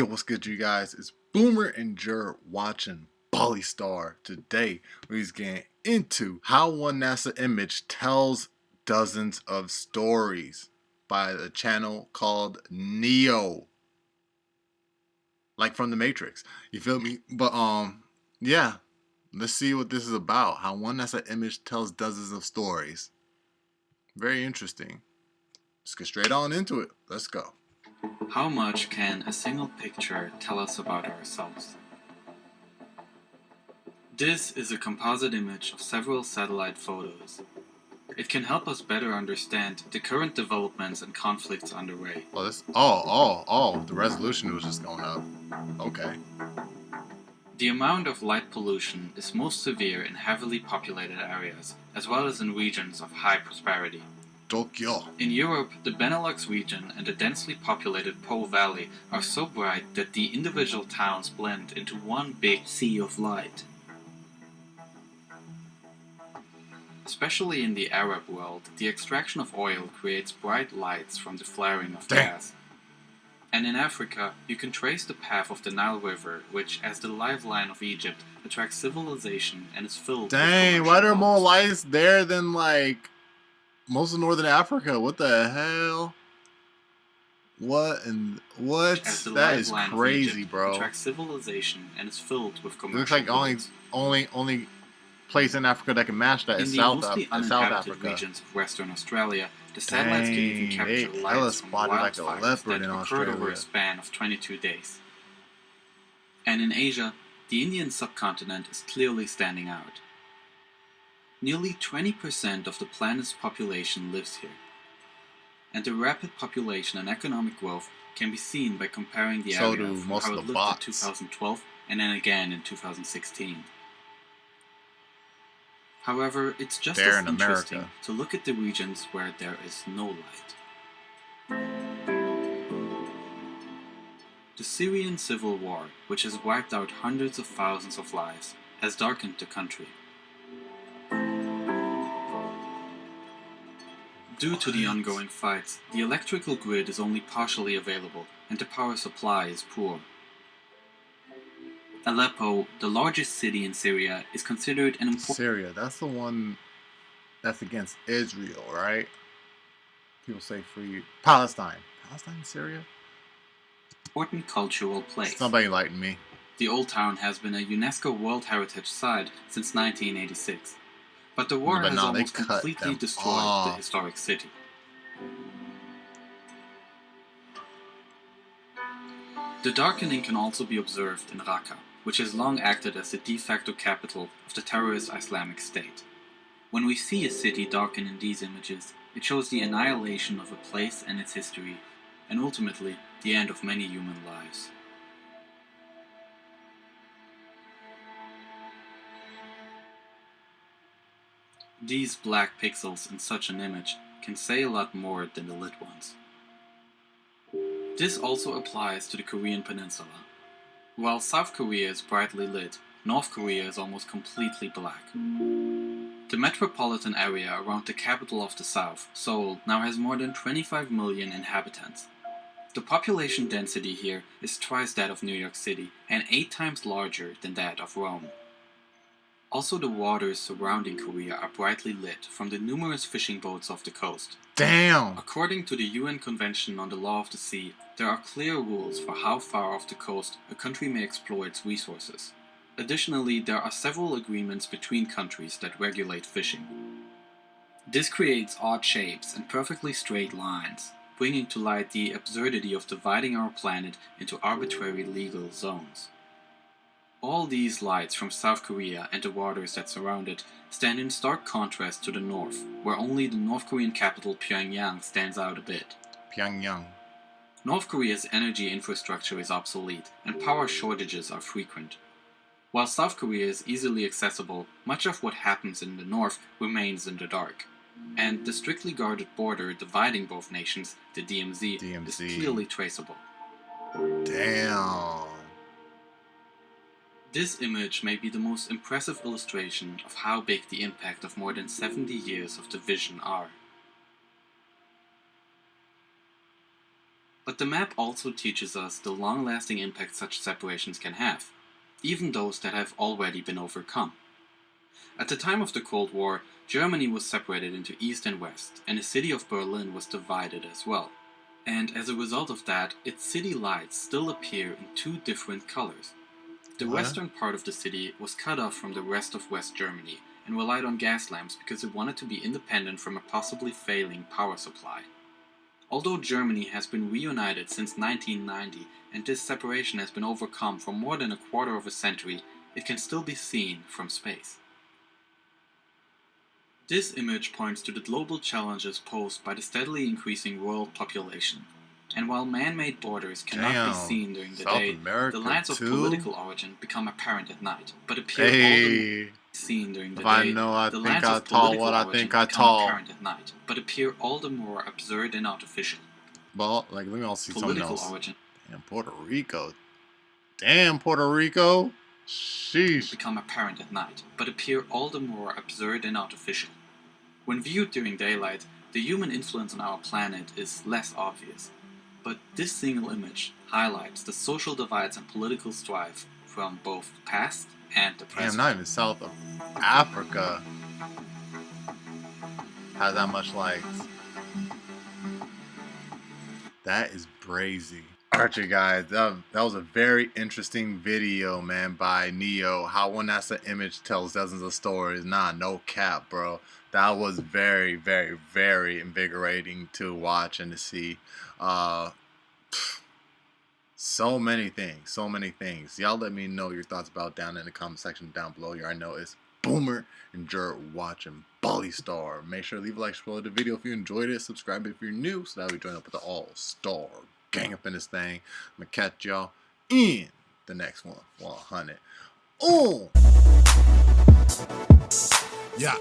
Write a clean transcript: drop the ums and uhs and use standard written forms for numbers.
Yo, what's good, you guys? It's Boomer and Jer watching Bully Star. Today, we're getting into how one NASA image tells dozens of stories by a channel called Neo, like from the Matrix. You feel me? But yeah, let's see what this is about. How one NASA image tells dozens of stories. Very interesting. Let's get straight on into it. Let's go. How much can a single picture tell us about ourselves? This is a composite image of several satellite photos. It can help us better understand the current developments and conflicts underway. The resolution was just going up. Okay. The amount of light pollution is most severe in heavily populated areas, as well as in regions of high prosperity. Tokyo. In Europe, the Benelux region and the densely populated Po Valley are so bright that the individual towns blend into one big sea of light. Especially in the Arab world, the extraction of oil creates bright lights from the flaring of gas. And in Africa, you can trace the path of the Nile River, which, as the lifeline of Egypt, attracts civilization and is filled with commercial Why are there more boats. lights there than like most of northern Africa? What the hell? What? As the That is lifeline of crazy, Egypt, bro. attracts civilization and is filled with It commercial looks like boats. only place in Africa that can match that In is the South mostly South uninhabited Africa. regions of Western Australia, the satellites can even capture They hella lights from spotted like a wildfires leopard that in occurred over a Australia. span of 22 days. And in Asia, the Indian subcontinent is clearly standing out. Nearly 20% of the planet's population lives here. And the rapid population and economic growth can be seen by comparing the So area do from most how of it the looked in bots. 2012 and then again in 2016. However, it's just There as in interesting America. to look at the regions where there is no light. The Syrian civil war, which has wiped out hundreds of thousands of lives, has darkened the country. Due to the ongoing fights, the electrical grid is only partially available and the power supply is poor. Aleppo, the largest city in Syria, is considered an Syria, that's the one that's against Israel, right? People say free Palestine. Palestine, Syria? important cultural place. Somebody enlighten me. The Old Town has been a UNESCO World Heritage Site since 1986, but the war has almost completely destroyed the historic city. The darkening can also be observed in Raqqa, which has long acted as the de facto capital of the terrorist Islamic State. When we see a city darken in these images, it shows the annihilation of a place and its history, and ultimately the end of many human lives. These black pixels in such an image can say a lot more than the lit ones. This also applies to the Korean peninsula. While South Korea is brightly lit, North Korea is almost completely black. The metropolitan area around the capital of the South, Seoul, now has more than 25 million inhabitants. The population density here is twice that of New York City and 8 times larger than that of Rome. Also, the waters surrounding Korea are brightly lit from the numerous fishing boats off the coast. Damn! According to the UN Convention on the Law of the Sea, there are clear rules for how far off the coast a country may exploit its resources. Additionally, there are several agreements between countries that regulate fishing. This creates odd shapes and perfectly straight lines, bringing to light the absurdity of dividing our planet into arbitrary legal zones. All these lights from South Korea and the waters that surround it stand in stark contrast to the north, where only the North Korean capital Pyongyang stands out a bit. Pyongyang. North Korea's energy infrastructure is obsolete, and power shortages are frequent. While South Korea is easily accessible, much of what happens in the north remains in the dark. And the strictly guarded border dividing both nations, the DMZ, is clearly traceable. Damn. This image may be the most impressive illustration of how big the impact of more than 70 years of division are. But the map also teaches us the long-lasting impact such separations can have, even those that have already been overcome. At the time of the Cold War, Germany was separated into East and West, and the city of Berlin was divided as well. And as a result of that, its city lights still appear in two different colors. The What? western part of the city was cut off from the rest of West Germany and relied on gas lamps because it wanted to be independent from a possibly failing power supply. Although Germany has been reunited since 1990 and this separation has been overcome for more than a quarter of a century, it can still be seen from space. This image points to the global challenges posed by the steadily increasing world population. And while man-made borders cannot be Damn, seen during the South day, America the lines of too? political origin become apparent at night, but appear all the Hey, seen during the if I day. know I The think lines I of tall political what I origin think I become tall. apparent at night, but appear all the more absurd and artificial. But like, let me also see something Political else. origin Damn, Puerto Rico. Damn, Puerto Rico. Sheesh. become apparent at night, but appear all the more absurd and artificial. When viewed during daylight, the human influence on our planet is less obvious. But this single image highlights the social divides and political strife from both the past and the Damn, present. not even South Africa has that much likes. That is brazy. Alright, you guys, that was a very interesting video, man, by Neo. How one NASA image tells dozens of stories. Nah, no cap, bro. That was very, very, very invigorating to watch and to see. So many things. Y'all let me know your thoughts about down in the comment section down below. You already know it's Boomer and Jer watching Ballystar. Make sure to leave a like, share the video if you enjoyed it. Subscribe if you're new so that we join up with the all-star gang up in this thing. I'm gonna catch y'all in the next one. 100. Oh! Yeah.